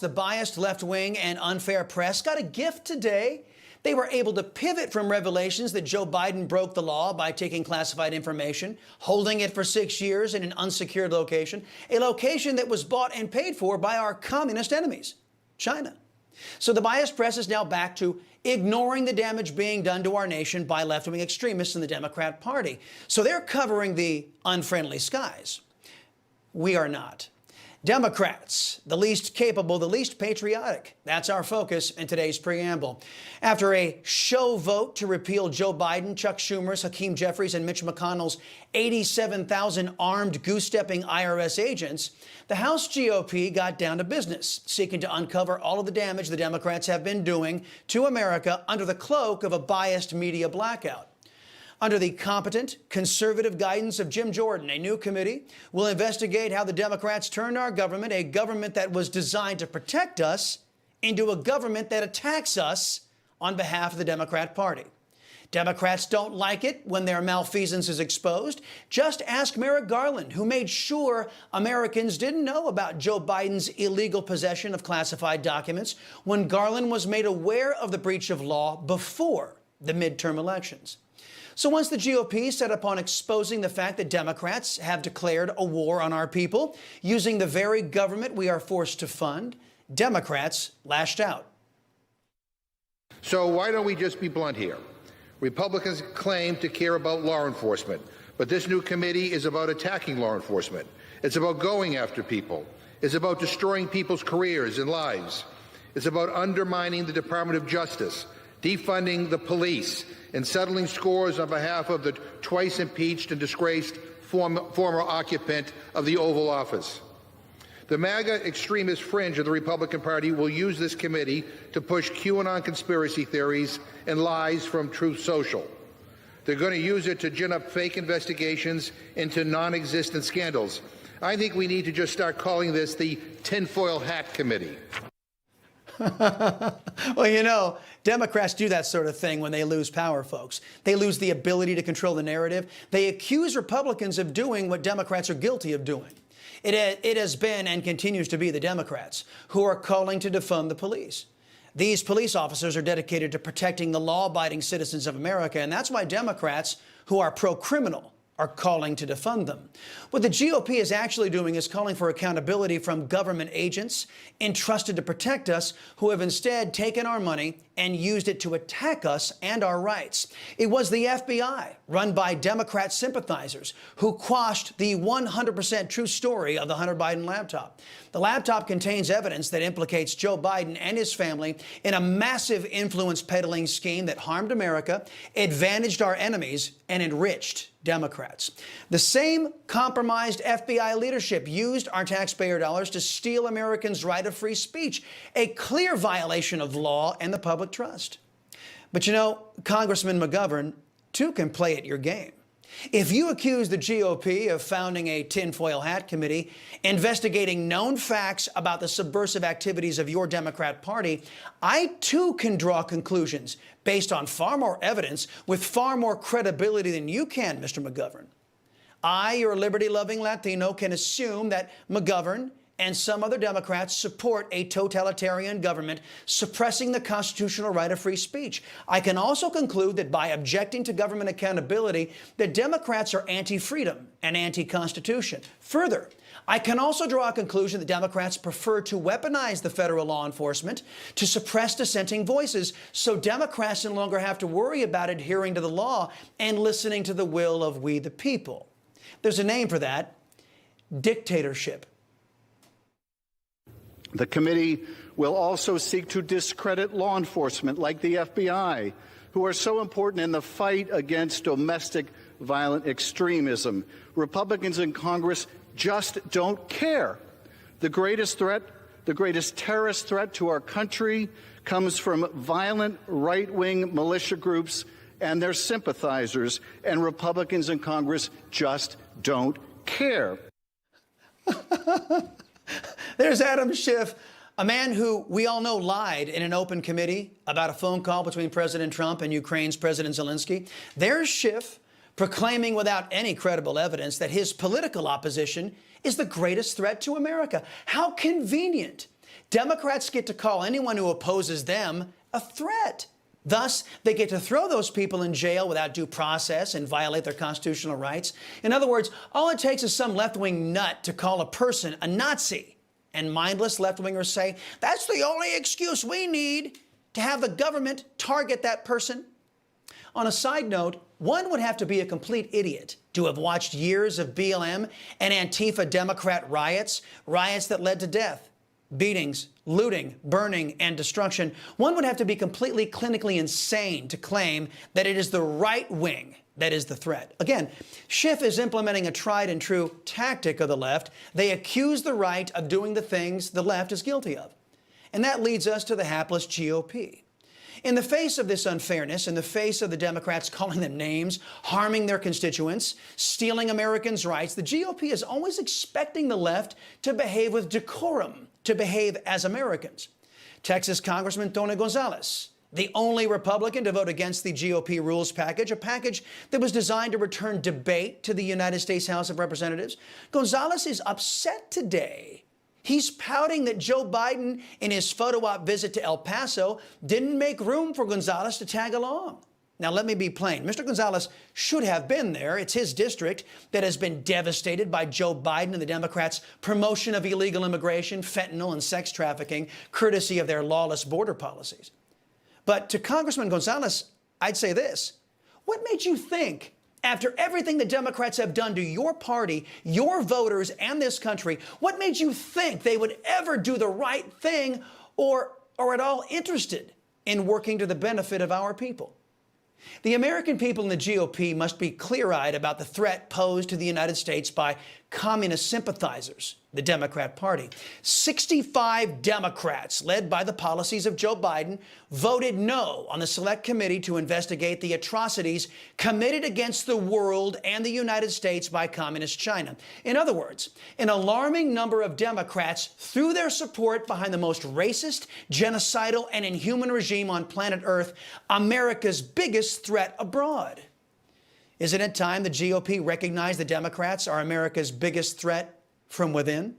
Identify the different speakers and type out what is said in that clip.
Speaker 1: The biased left wing and unfair press got a gift today. They were able to pivot from revelations that Joe Biden broke the law by taking classified information, holding it for 6 years in an unsecured location, a location that was bought and paid for by our communist enemies, China. So the biased press is now back to ignoring the damage being done to our nation by left-wing extremists in the Democrat Party. So they're covering the unfriendly skies. We are not. Democrats, the least capable, the least patriotic. That's our focus in today's preamble. After a show vote to repeal Joe Biden, Chuck Schumer's, Hakeem Jeffries, and Mitch McConnell's 87,000 armed goose-stepping IRS agents, the House GOP got down to business, seeking to uncover all of the damage the Democrats have been doing to America under the cloak of a biased media blackout. Under the competent, conservative guidance of Jim Jordan, a new committee will investigate how the Democrats turned our government, a government that was designed to protect us, into a government that attacks us on behalf of the Democrat Party. Democrats don't like it when their malfeasance is exposed. Just ask Merrick Garland, who made sure Americans didn't know about Joe Biden's illegal possession of classified documents when Garland was made aware of the breach of law before the midterm elections. So once the GOP set upon exposing the fact that Democrats have declared a war on our people using the very government we are forced to fund, Democrats lashed out.
Speaker 2: So why don't we just be blunt here? Republicans claim to care about law enforcement, but this new committee is about attacking law enforcement. It's about going after people. It's about destroying people's careers and lives. It's about undermining the Department of Justice, defunding the police, and settling scores on behalf of the twice impeached and disgraced former occupant of the Oval Office. The MAGA extremist fringe of the Republican Party will use this committee to push QAnon conspiracy theories and lies from Truth Social. They're going to use it to gin up fake investigations into non-existent scandals. I think we need to just start calling this the tinfoil hat committee.
Speaker 1: Well, you know, Democrats do that sort of thing when they lose power, folks. They lose the ability to control the narrative. They accuse Republicans of doing what Democrats are guilty of doing. It has been and continues to be the Democrats who are calling to defund the police. These police officers are dedicated to protecting the law-abiding citizens of America, and that's why Democrats who are pro-criminal are calling to defund them. What the GOP is actually doing is calling for accountability from government agents entrusted to protect us who have instead taken our money and used it to attack us and our rights. It was the FBI, run by Democrat sympathizers, who quashed the 100% true story of the Hunter Biden laptop. The laptop contains evidence that implicates Joe Biden and his family in a massive influence peddling scheme that harmed America, advantaged our enemies, and enriched Democrats. The same compromised FBI leadership used our taxpayer dollars to steal Americans' right of free speech, a clear violation of law and the public trust. But you know, Congressman McGovern, too, can play at your game. If you accuse the GOP of founding a tinfoil hat committee investigating known facts about the subversive activities of your Democrat Party, I, too, can draw conclusions based on far more evidence with far more credibility than you can, Mr. McGovern. I, your liberty-loving Latino, can assume that McGovern and some other Democrats support a totalitarian government suppressing the constitutional right of free speech. I can also conclude that by objecting to government accountability, the Democrats are anti-freedom and anti-constitution. Further, I can also draw a conclusion that Democrats prefer to weaponize the federal law enforcement to suppress dissenting voices, so Democrats no longer have to worry about adhering to the law and listening to the will of we the people. There's a name for that: dictatorship.
Speaker 3: The committee will also seek to discredit law enforcement like the FBI, who are so important in the fight against domestic violent extremism. Republicans in Congress just don't care. The greatest threat, the greatest terrorist threat to our country comes from violent right-wing militia groups and their sympathizers, and Republicans in Congress just don't care.
Speaker 1: There's Adam Schiff, a man who we all know lied in an open committee about a phone call between President Trump and Ukraine's President Zelensky. There's Schiff proclaiming without any credible evidence that his political opposition is the greatest threat to America. How convenient. Democrats get to call anyone who opposes them a threat. Thus, they get to throw those people in jail without due process and violate their constitutional rights. In other words, all it takes is some left-wing nut to call a person a Nazi. And mindless left-wingers say, that's the only excuse we need to have the government target that person. On a side note, one would have to be a complete idiot to have watched years of BLM and Antifa Democrat riots that led to death, beatings, looting, burning, and destruction. One would have to be completely clinically insane to claim that it is the right wing that is the threat. Again, Schiff is implementing a tried and true tactic of the left. They accuse the right of doing the things the left is guilty of. And that leads us to the hapless GOP. In the face of this unfairness, in the face of the Democrats calling them names, harming their constituents, stealing Americans' rights, the GOP is always expecting the left to behave with decorum, to behave as Americans. Texas Congressman Tony Gonzalez, the only Republican to vote against the GOP rules package, a package that was designed to return debate to the United States House of Representatives. Gonzalez is upset today. He's pouting that Joe Biden, in his photo op visit to El Paso, didn't make room for Gonzalez to tag along. Now, let me be plain. Mr. Gonzalez should have been there. It's his district that has been devastated by Joe Biden and the Democrats' promotion of illegal immigration, fentanyl, and sex trafficking, courtesy of their lawless border policies. But to Congressman Gonzalez, I'd say this. What made you think, after everything the Democrats have done to your party, your voters, and this country, what made you think they would ever do the right thing or at all interested in working to the benefit of our people? The American people in the GOP must be clear-eyed about the threat posed to the United States by communist sympathizers, the Democrat Party. 65 Democrats, led by the policies of Joe Biden, voted no on the Select Committee to investigate the atrocities committed against the world and the United States by Communist China. In other words, an alarming number of Democrats threw their support behind the most racist, genocidal, and inhuman regime on planet Earth, America's biggest threat abroad. Isn't it time the GOP recognized the Democrats are America's biggest threat from within?